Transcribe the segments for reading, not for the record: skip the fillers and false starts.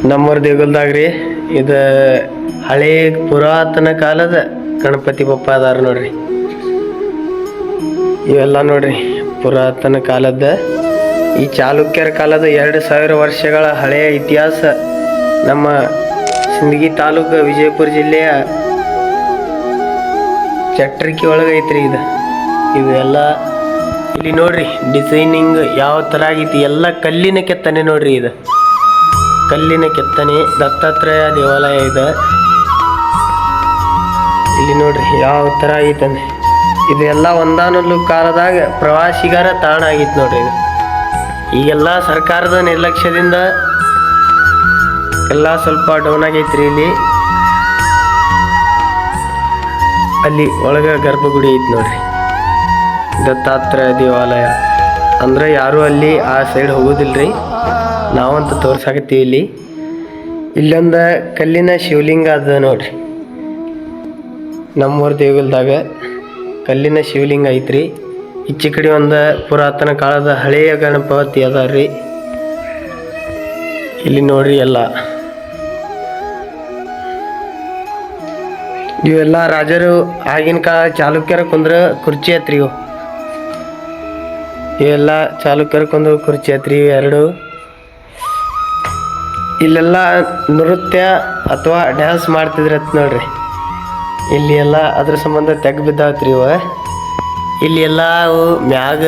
ನಮ್ಮೂರು ದೇಗುಲದಾಗ್ರಿ ಇದು ಹಳೆ ಪುರಾತನ ಕಾಲದ ಗಣಪತಿ ಬಪ್ಪ ಅದಾರ ನೋಡ್ರಿ. ಇವೆಲ್ಲ ನೋಡ್ರಿ ಪುರಾತನ ಕಾಲದ ಈ ಚಾಲುಕ್ಯರ ಕಾಲದ 2000 ವರ್ಷಗಳ ಹಳೆಯ ಇತಿಹಾಸ ನಮ್ಮ ಸಿಂದಗಿ ತಾಲೂಕು ವಿಜಯಪುರ ಜಿಲ್ಲೆಯ ಚಟ್ರಕಿ ಒಳಗೆ ಐತ್ರಿ ಇವೆಲ್ಲ. ಇಲ್ಲಿ ನೋಡ್ರಿ ಡಿಸೈನಿಂಗ್ ಯಾವ ಥರ ಆಗೈತಿ, ಎಲ್ಲ ಕಲ್ಲಿನ ಕೆತ್ತನೆ ನೋಡ್ರಿ. ಇದು ಕಲ್ಲಿನ ಕೆತ್ತನೆ ದತ್ತಾತ್ರೇಯ ದೇವಾಲಯ ಇದೆ. ಇಲ್ಲಿ ನೋಡ್ರಿ ಯಾವ ಥರ ಆಗೈತಂದ್ರೆ ಇದೆಲ್ಲ ಒಂದಾನೊಂದು ಕಾಲದಾಗ ಪ್ರವಾಸಿಗರ ತಾಣ ಆಗಿತ್ತು ನೋಡ್ರಿ. ಇದು ಈಗೆಲ್ಲ ಸರ್ಕಾರದ ನಿರ್ಲಕ್ಷ್ಯದಿಂದ ಎಲ್ಲ ಸ್ವಲ್ಪ ಡೌನ್ ಆಗೈತ್ರಿ. ಅಲ್ಲಿ ಒಳಗೆ ಗರ್ಭಗುಡಿ ಐತಿ ನೋಡ್ರಿ, ದತ್ತಾತ್ರೇಯ ದೇವಾಲಯ. ಅಂದ್ರೆ ಯಾರು ಅಲ್ಲಿ ಆ ಸೈಡ್ ಹೋಗೋದಿಲ್ರಿ, ನಾವಂತೂ ತೋರ್ಸಾಕತ್ತೀವಿ. ಇಲ್ಲೊಂದು ಕಲ್ಲಿನ ಶಿವಲಿಂಗ ಅದ ನೋಡ್ರಿ. ನಮ್ಮೂರು ದೇಗುಲದಾಗ ಕಲ್ಲಿನ ಶಿವಲಿಂಗ ಐತ್ರಿ. ಈಚೆ ಕಡೆ ಒಂದು ಪುರಾತನ ಕಾಲದ ಹಳೆಯ ಗಣಪತಿ ಅದಾರ್ರಿ. ಇಲ್ಲಿ ನೋಡ್ರಿ ಎಲ್ಲ ಇವೆಲ್ಲ ರಾಜರು ಆಗಿನ ಕಾಲ ಚಾಲುಕ್ಯರ ಕುಂದ್ರ ಕುರ್ಚಿ ಹತ್ರಿ. ಇವೆಲ್ಲ ಚಾಲುಕ್ಯರ ಕುಂದ್ರ ಕುರ್ಚಿ ಹತ್ರಿ ಎರಡು. ಇಲ್ಲೆಲ್ಲ ನೃತ್ಯ ಅಥವಾ ಡ್ಯಾನ್ಸ್ ಮಾಡ್ತಿದ್ರತ್ ನೋಡ್ರಿ. ಇಲ್ಲಿ ಎಲ್ಲ ಅದ್ರ ಸಂಬಂಧ ತೆಗ್ ಬಿದ್ದಾವತ್ರಿ ಇವ. ಇಲ್ಲಿ ಎಲ್ಲ ಅವು ಮ್ಯಾಗ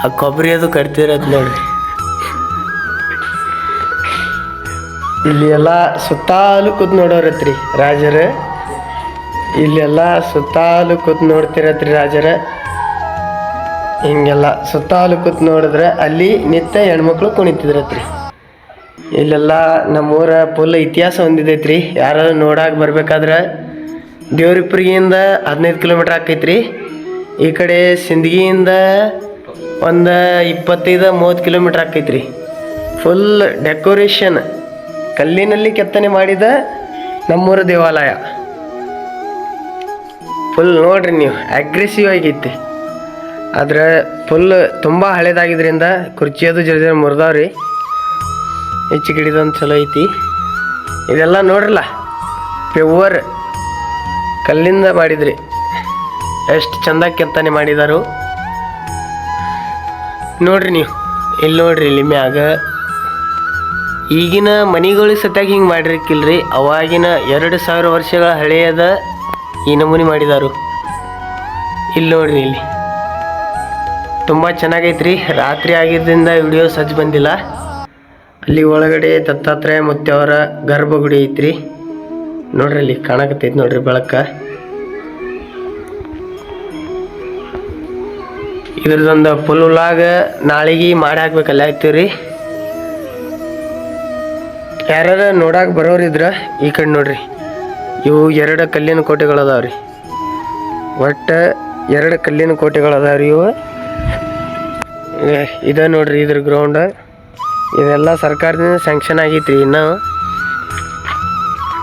ಆ ಕೊಬ್ಬರಿ ಅದು ಕಟ್ತಿರತ್ ನೋಡ್ರಿ. ಇಲ್ಲಿ ಎಲ್ಲ ಸುತ್ತಾಲು ಕೂತ್ ನೋಡೋರತ್ರಿ ರಾಜರ. ಇಲ್ಲೆಲ್ಲ ಸುತ್ತಾಲು ಕೂತ್ ನೋಡ್ತಿರತ್ರಿ ರಾಜರ. ಹಿಂಗೆಲ್ಲ ಸುತ್ತಾಲು ಕೂತ್ ನೋಡಿದ್ರೆ ಅಲ್ಲಿ ನಿತ್ಯ ಹೆಣ್ಮಕ್ಳು ಕುಣಿತಿದ್ರತ್ರಿ. ಇಲ್ಲೆಲ್ಲ ನಮ್ಮೂರ ಫುಲ್ ಇತಿಹಾಸ ಹೊಂದಿದೈತ್ರಿ. ಯಾರು ನೋಡಕ್ಕೆ ಬರ್ಬೇಕಾದ್ರೆ ದೇವ್ರಿಪ್ಪರಿಗಿಂದ 15 ಕಿಲೋಮೀಟ್ರ್ ಆಕೈತ್ರಿ. ಈ ಕಡೆ ಸಿಂದಗಿಯಿಂದ ಒಂದು 25-30 ಕಿಲೋಮೀಟ್ರ್ ಆಕೈತ್ರಿ. ಫುಲ್ ಡೆಕೋರೇಷನ್ ಕಲ್ಲಿನಲ್ಲಿ ಕೆತ್ತನೆ ಮಾಡಿದ ನಮ್ಮೂರ ದೇವಾಲಯ. ಫುಲ್ ನೋಡ್ರಿ ನೀವು ಅಗ್ರೆಸಿವ್ ಆಗೈತಿ. ಆದ್ರೆ ಫುಲ್ ತುಂಬ ಹಳೇದಾಗಿದ್ರಿಂದ ಕುರ್ಚಿಯದು ಜರ ಮುರಿದಾವ್ರಿ. ಹೆಚ್ಚು ಗಿಡಿದೊಂದು ಚಲೋ ಐತಿ. ಇದೆಲ್ಲ ನೋಡ್ರಲ್ಲ ಪ್ಯೂವರ್ ಕಲ್ಲಿಂದ ಮಾಡಿದ್ರಿ. ಎಷ್ಟು ಚಂದ ಕೆತ್ತನೆ ಮಾಡಿದಾರು ನೋಡ್ರಿ ನೀವು. ಇಲ್ಲಿ ನೋಡ್ರಿ ಇಲ್ಲಿ ಮ್ಯಾಗ ಈಗಿನ ಮನಿಗಳು ಸತ್ಯಾಗಿ ಹಿಂಗೆ ಮಾಡಿರ್ಕಿಲ್ರಿ. ಅವಾಗಿನ 2000 ವರ್ಷಗಳ ಹಳೆಯದ ಈ ನಮೂನಿ ಮಾಡಿದಾರು. ಇಲ್ಲಿ ನೋಡ್ರಿ ಇಲ್ಲಿ ತುಂಬ ಚೆನ್ನಾಗೈತ್ರಿ. ರಾತ್ರಿ ಆಗಿದ್ದರಿಂದ ವಿಡಿಯೋ ಸಜ್ಜು ಬಂದಿಲ್ಲ. ಅಲ್ಲಿ ಒಳಗಡೆ ದತ್ತಾತ್ರೇಯ ಮತ್ತು ಅವರ ಗರ್ಭಗುಡಿ ಐತ್ರಿ. ನೋಡ್ರಿ ಅಲ್ಲಿ ಕಾಣಕತ್ತೈತಿ ನೋಡ್ರಿ ಬೆಳಕ. ಇದ್ರದೊಂದು ಫುಲ್ ವ್ಲಾಗ್ ನಾಳೆಗೆ ಮಾಡಿ ಹಾಕ್ಬೇಕಲ್ಲ ಆಯ್ತೀವ್ರಿ. ಯಾರು ನೋಡಕ್ಕೆ ಬರೋರಿದ್ರ ಈ ಕಡೆ ನೋಡ್ರಿ. ಇವು 2 ಕಲ್ಲಿನ ಕೋಟೆಗಳು ಅದಾವ್ರಿ. ಒಟ್ಟು 2 ಕಲ್ಲಿನ ಕೋಟೆಗಳು ಅದಾವ್ರಿ ಇವು. ಇದ ನೋಡ್ರಿ ಇದ್ರ ಗ್ರೌಂಡ್. ಇದೆಲ್ಲ ಸರ್ಕಾರದಿಂದ ಸ್ಯಾಂಕ್ಷನ್ ಆಗೈತ್ರಿ ಇನ್ನೂ.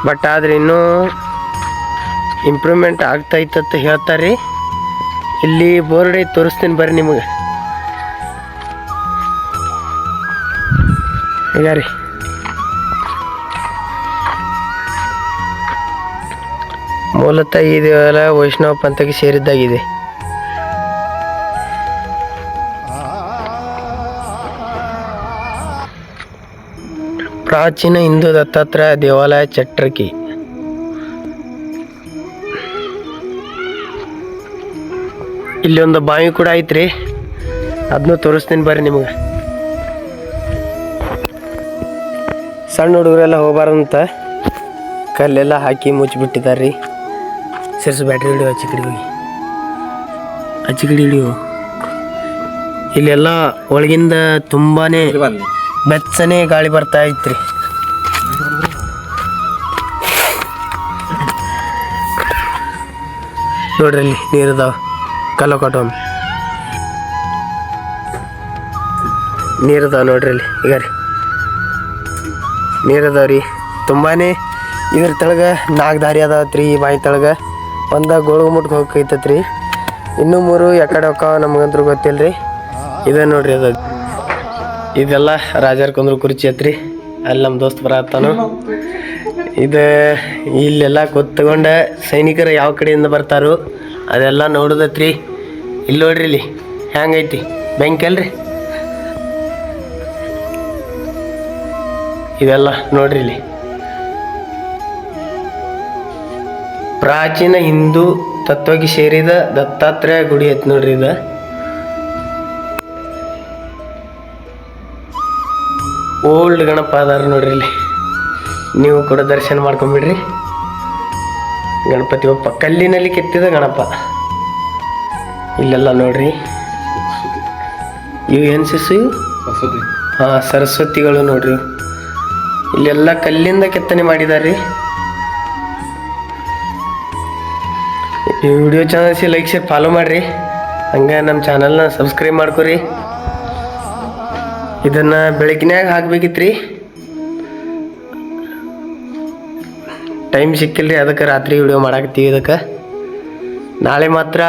ಬಟ್ ಆದ್ರೆ ಇನ್ನೂ ಇಂಪ್ರೂವ್ಮೆಂಟ್ ಆಗ್ತಾಯಿತ್ತಂತ ಹೇಳ್ತಾರೆ. ಇಲ್ಲಿ ಬೋರ್ಡ್ ಐತಿ, ತೋರಿಸ್ತೀನಿ ಬರ್ರಿ ನಿಮಗೆ. ಈಗ ರೀ ಮೂಲತಃ ಈ ದೇವಾಲಯ ವೈಷ್ಣವ ಪಂಥಕ್ಕೆ ಸೇರಿದ್ದಾಗಿದೆ. ಪ್ರಾಚೀನ ಹಿಂದೂ ದತ್ತಾತ್ರೇಯ ದೇವಾಲಯ ಚಟ್ರಕಿ. ಇಲ್ಲಿ ಒಂದು ಬಾವಿ ಕೂಡ ಐತ್ರಿ, ಅದನ್ನು ತೋರಿಸ್ತೀನಿ ಬರ್ರಿ ನಿಮಗೆ. ಸಣ್ಣ ಹುಡುಗರೆಲ್ಲ ಹೋಗ್ಬಾರ್ದಂತ ಕಲ್ಲೆಲ್ಲ ಹಾಕಿ ಮುಚ್ಚಿಬಿಟ್ಟಿದ್ದಾರೆ. ಸಿರ್ಸು ಬ್ಯಾಟ್ರಿ ಹಿಡಿಯೋ ಆಚೆ ಕಡೆ ಹೋಗಿ, ಆಚೆ ಕಡೆ ಹಿಡಿಯೋ. ಇಲ್ಲೆಲ್ಲ ಒಳಗಿಂದ ತುಂಬಾನೇ ಬೆಚ್ಚನೆ ಗಾಳಿ ಬರ್ತಾ ಐತ್ರಿ. ನೋಡ್ರಿ ಅಲ್ಲಿ ನೀರದಾವ, ಕಲ್ಲು ಕಟ್ಟೋಮ್ ನೀರದಾವ ನೋಡ್ರಿ ಅಲ್ಲಿ. ಈಗ ರೀ ನೀರದಾವ್ರಿ ತುಂಬಾನೇ. ಇದ್ರ ತಳಗ 4 ದಾರಿ ಅದಾವತ್ರಿ. ಈ ಬಾಯಿ ತಳಗ ಒಂದು ಗೋಳಗುಮುಟ್ಗೆ ಹೋಗೈತತ್ರಿ. ಇನ್ನೂ 3 ಎಕಡೆ ಹೋಗ್ತಾವ ನಮಗಂತೂ ಗೊತ್ತಿಲ್ಲ ರೀ. ಇದೇ ನೋಡ್ರಿ ಅದು. ಇದೆಲ್ಲ ರಾಜರ ಕುಂದ್ರ ಕುರ್ಚಿ ಐತ್ರಿ. ಅಲ್ಲಿ ನಮ್ಮ ದೋಸ್ತ್ ಬರತ್ತಾನು. ಇದು ಇಲ್ಲೆಲ್ಲ ಕೂತ್ಕೊಂಡ ಸೈನಿಕರು ಯಾವ ಕಡೆಯಿಂದ ಬರ್ತಾರೋ ಅದೆಲ್ಲ ನೋಡೋದತ್ರಿ. ಇಲ್ಲಿ ನೋಡ್ರಿ, ಇಲ್ಲಿ ಹೆಂಗೈತಿ ಬೆಂಕಿ ಅಲ್ರಿ. ಇವೆಲ್ಲ ನೋಡ್ರಿ, ಇಲ್ಲಿ ಪ್ರಾಚೀನ ಹಿಂದೂ ತತ್ವಕ್ಕೆ ಸೇರಿದ ದತ್ತಾತ್ರೇಯ ಗುಡಿ ಐತಿ ನೋಡ್ರಿ. ಇದು ಓಲ್ಡ್ ಗಣಪ ಅದಾರ ನೋಡ್ರಿ. ಇಲ್ಲಿ ನೀವು ಕೂಡ ದರ್ಶನ ಮಾಡ್ಕೊಂಬಿಡ್ರಿ. ಗಣಪತಿ ಬಪ್ಪ ಕಲ್ಲಿನಲ್ಲಿ ಕೆತ್ತಿದ ಗಣಪ. ಇಲ್ಲೆಲ್ಲ ನೋಡ್ರಿ, ಇವು ಏನು ಶಿಶು? ಹಾಂ, ಸರಸ್ವತಿಗಳು ನೋಡ್ರಿ. ಇಲ್ಲೆಲ್ಲ ಕಲ್ಲಿಂದ ಕೆತ್ತನೆ ಮಾಡಿದಾರ್ರಿ. ಈ ವಿಡಿಯೋ ಚಾನಲ್ಸಿ ಲೈಕ್ ಶೇರ್ ಫಾಲೋ ಮಾಡಿರಿ. ಹಂಗೆ ನಮ್ಮ ಚಾನಲ್ನ ಸಬ್ಸ್ಕ್ರೈಬ್ ಮಾಡ್ಕೊರಿ. ಇದನ್ನು ಬೆಳಗ್ಗಿನಾಗ ಹಾಕ್ಬೇಕಿತ್ರಿ, ಟೈಮ್ ಸಿಕ್ಕಿಲ್ರಿ, ಅದಕ್ಕೆ ರಾತ್ರಿ ವಿಡಿಯೋ ಮಾಡಾಕತ್ತೀವಿ. ಇದಕ್ಕೆ ನಾಳೆ ಮಾತ್ರ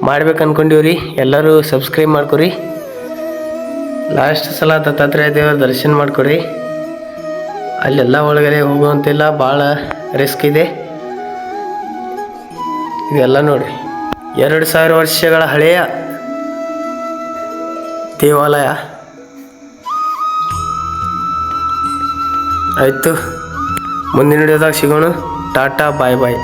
ಮಾಡ್ಬೇಕು ಅನ್ಕೊಂಡಿವ್ರಿ. ಎಲ್ಲರೂ ಸಬ್ಸ್ಕ್ರೈಬ್ ಮಾಡ್ಕೊರಿ. ಲಾಸ್ಟ್ ಸಲ ದತ್ತಾತ್ರೇಯ ದೇವರ ದರ್ಶನ ಮಾಡ್ಕೊರಿ. ಅಲ್ಲೆಲ್ಲ ಒಳಗಡೆ ಹೋಗುವಂತಿಲ್ಲ, ಭಾಳ ರಿಸ್ಕ್ ಇದೆ. ಇದೆಲ್ಲ ನೋಡ್ರಿ, 2000 ವರ್ಷಗಳ ಹಳೆಯ ದೇವಾಲಯ. ಆಯಿತು, ಮುಂದಿನ ವಿಡಿಯೋದಾಗ ಸಿಗೋಣ. ಟಾಟಾ, ಬಾಯ್ ಬಾಯ್.